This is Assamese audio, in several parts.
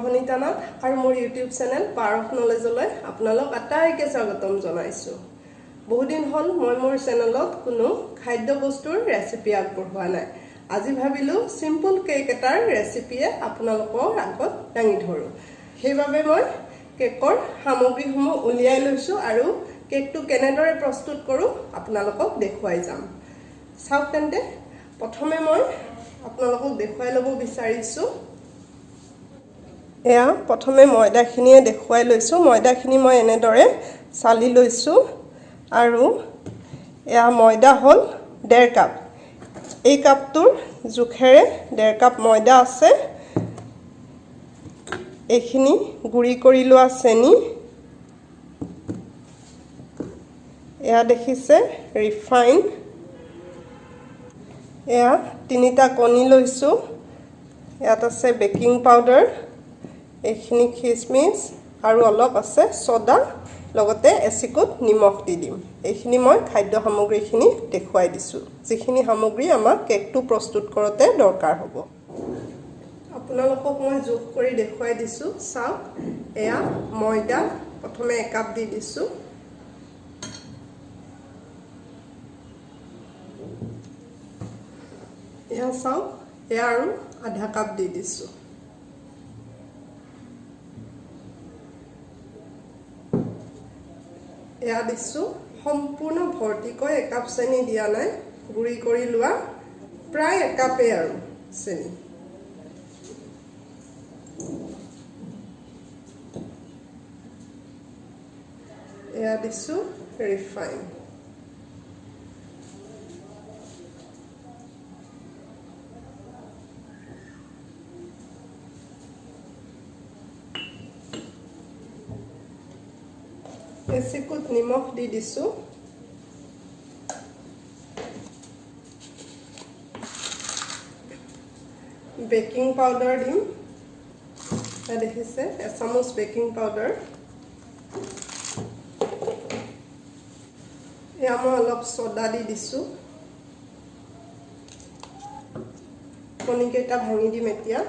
ভনিতা নাথ আৰু মোৰ ইউটিউব চেনেল পাৱাৰ অফ নলেজলৈ আপোনালোক আটাইকে স্বাগতম জনাইছো। বহুদিন হ'ল মই মোৰ চেনেলত কোনো খাদ্য বস্তুৰ ৰেচিপি আগবঢ়োৱা নাই। আজি ভাবিলো সিম্পল কেক এটাৰ ৰেচিপিয়ে আপোনালোকৰ আগত দাঙি ধৰো। সেইবাবে মই কেকৰ সামগ্ৰীসমূহ উলিয়াই লৈছো আৰু কেকটো কেনেদৰে প্ৰস্তুত কৰো আপোনালোকক দেখুৱাই যাম। চাওক তেন্তে প্ৰথমে মই আপোনালোকক দেখুৱাই ল'ব বিচাৰিছো। এয়া প্ৰথমে ময়দাখিনিয়ে দেখুৱাই লৈছো। ময়দাখিনি মই এনেদৰে চালি লৈছো আৰু এয়া ময়দা হ'ল 1.5 কাপ। এই কাপটোৰ জোখেৰে 1.5 কাপ ময়দা আছে। এইখিনি গুড়ি কৰি লোৱা চেনি, এয়া দেখিছে ৰিফাইন, এয়া 3টা কণী লৈছো, ইয়াত আছে বেকিং পাউডাৰ, এইখিনি খিচমিচ আৰু অলপ আছে সোডা, লগতে এচিকুট নিমখ দি দিম। এইখিনি মই খাদ্য সামগ্ৰীখিনি দেখুৱাই দিছো, যিখিনি সামগ্ৰী আমাক কেকটো প্ৰস্তুত কৰোঁতে দৰকাৰ হ'ব। আপোনালোকক মই জোখ কৰি দেখুৱাই দিছো। চাওক, এয়া ময়দা প্ৰথমে 1 কাপ দি দিছো, এয়া চাওক, এয়া আৰু আধা কাপ দি দিছো, এয়া দিছো সম্পূৰ্ণ ভৰ্তিকৈ 1 কাপ চেনি দিয়া নাই, গুড়ি কৰি লোৱা প্ৰায় 1 কাপে আৰু চেনি। এয়া দিছো ৰিফাইন, এচিকুট নিমখ দি দিছো, বেকিং পাউডাৰ দিম, দেখিছে 1 চামুচ বেকিং পাউডাৰ, এয়া মই অলপ সোডা দি দিছো, কণীকেইটা ভাঙি দিম এতিয়া,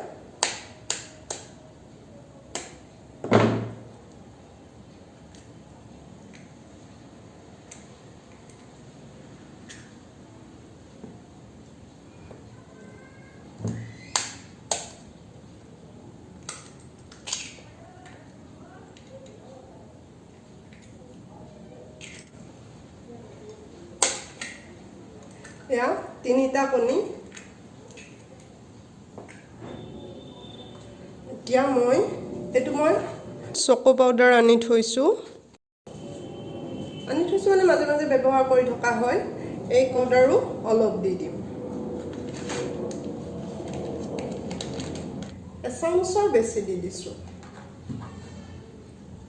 এয়া 3টা কণী। এতিয়া মই চকো পাউডাৰ আনি থৈছো মানে মাজে মাজে ব্যৱহাৰ কৰি থকা হয়। এই পাউডাৰো অলপ দি দিম, 1 চামুচৰ বেছি দি দিছো,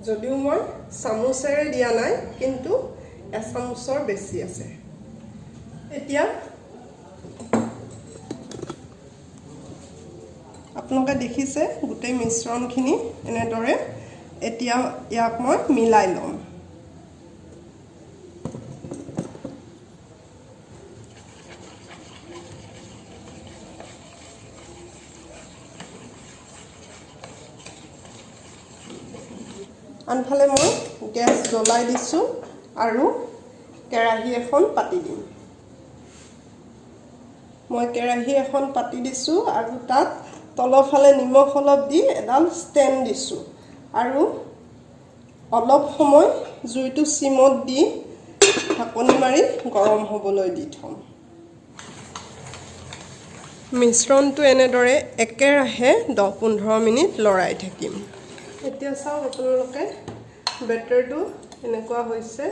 যদিও মই চামুচেৰে দিয়া নাই, কিন্তু 1 চামুচৰ বেছি আছে। এতিয়া আপোনালোকে দেখিছে গোটেই মিশ্ৰণখিনি এনেদৰে। এতিয়া ইয়াক মই মিলাই ল'ম। আনফালে মই গেছ জ্বলাই দিছো আৰু কেৰাহী এখন পাতি দিম। মই কেৰাহী এখন পাতি দিছো আৰু তাত তলফালে নিমখ অলপ দি এডাল ষ্টেণ্ড দিছো আৰু অলপ সময় জুইটো সিমত দি ঢাকনি মাৰি গৰম হ'বলৈ দি থম। মিশ্ৰণটো এনেদৰে একেৰাহে 10-15 মিনিট লৰাই থাকিম। এতিয়া চাওক আপোনালোকে বেটাৰটো এনেকুৱা হৈছে।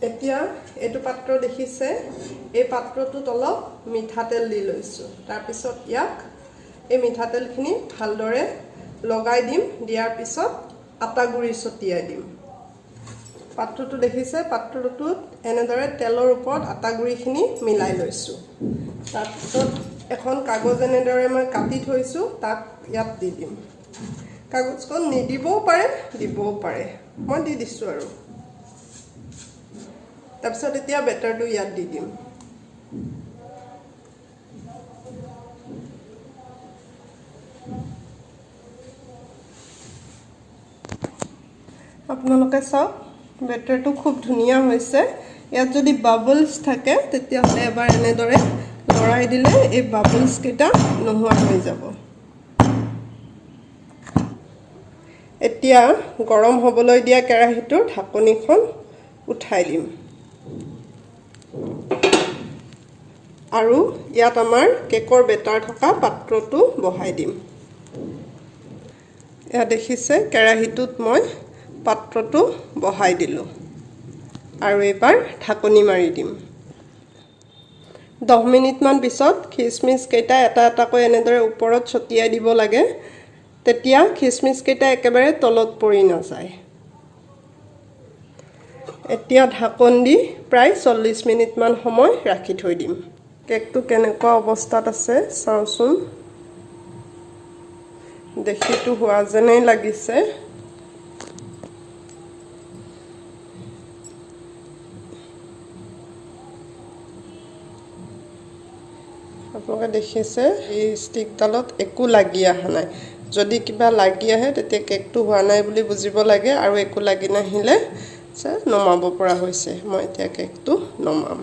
এতিয়া এইটো পাত্ৰ দেখিছে, এই পাত্ৰটোত অলপ মিঠাতেল দি লৈছো। তাৰপিছত ইয়াক এই মিঠাতেলখিনি ভালদৰে লগাই দিম। দিয়াৰ পিছত আটা গুড়ি ছটিয়াই দিম। পাত্ৰটো দেখিছে, পাত্ৰটোত এনেদৰে তেলৰ ওপৰত আটা গুড়িখিনি মিলাই লৈছো। তাৰপিছত এখন কাগজ এনেদৰে মই কাটি থৈছো, তাক ইয়াত দি দিম। কাগজখন নিদিবও পাৰে, দিবও পাৰে, মই দি দিছো আৰু। তাৰপিছত এতিয়া বেটাৰটো ইয়াত দি দিম আপোনালোকে চাওক বেটাৰটো খুব ধুনীয়া হৈছে ইয়াত যদি বাবলছ থাকে তেতিয়াহ'লে এবাৰ এনেদৰে লৰাই দিলে এই বাবলছ কেইটা নোহোৱা হৈ যাব এতিয়া গৰম হ'বলৈ দিয়া কেৰাহীটোৰ ঢাকনিখন উঠাই দিম আৰু ইয়াত আমাৰ কেকৰ বেটাৰ থকা পাত্ৰটো বহাই দিম এয়া দেখিছে কেৰাহীটোত মই পাত্ৰটো বহাই দিলোঁ আৰু এবাৰ ঢাকনি মাৰি দিম 10 মিনিটমান পিছত খিচমিচ কেইটা এটা এটাকৈ এনেদৰে ওপৰত ছটিয়াই দিব লাগে তেতিয়া খিচমিচ কেইটা একেবাৰে তলত পৰি নাযায় এতিয়া ঢাকন দি প্ৰায় 40 মিনিটমান সময় ৰাখি থৈ দিম কেকটো কেনেকুৱা অৱস্থাত আছে চাওচোন দেখিটো হোৱা যেনেই লাগিছে আপোনালোকে দেখিছে এই ষ্টিকডালত একো লাগি অহা নাই যদি কিবা লাগি আহে তেতিয়া কেকটো হোৱা নাই বুলি বুজিব লাগে আৰু একো লাগি নাহিলে নমাব পৰা হৈছে মই এতিয়া কেকটো নমাম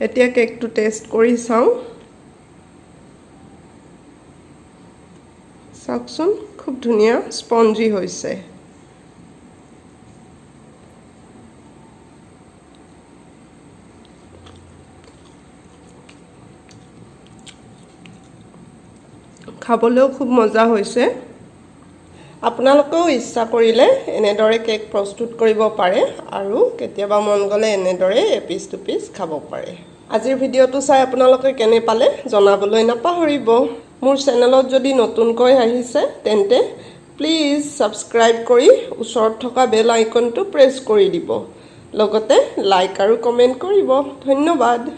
এতিয়া কেকটো টেষ্ট কৰি চাওঁ চাওকচোন খুব ধুনীয়া স্পঞ্জি হৈছে খাবলৈও খুব মজা হৈছে আপোনালোকেও ইচ্ছা কৰিলে এনেদৰে কেক প্ৰস্তুত কৰিব পাৰে আৰু কেতিয়াবা মন গ'লে এনেদৰে এপিচ দুপিচ খাব পাৰে আজিৰ ভিডিঅ'টো চাই আপোনালোকে কেনে পালে জনাবলৈ নাপাহৰিব মোৰ চেনেলত যদি নতুনকৈ আহিছে তেন্তে প্লিজ সাবস্ক্ৰাইব কৰি ওচৰত থকা বেল আইকনটো প্ৰেছ কৰি দিব লগতে লাইক আৰু কমেন্ট কৰিব ধন্যবাদ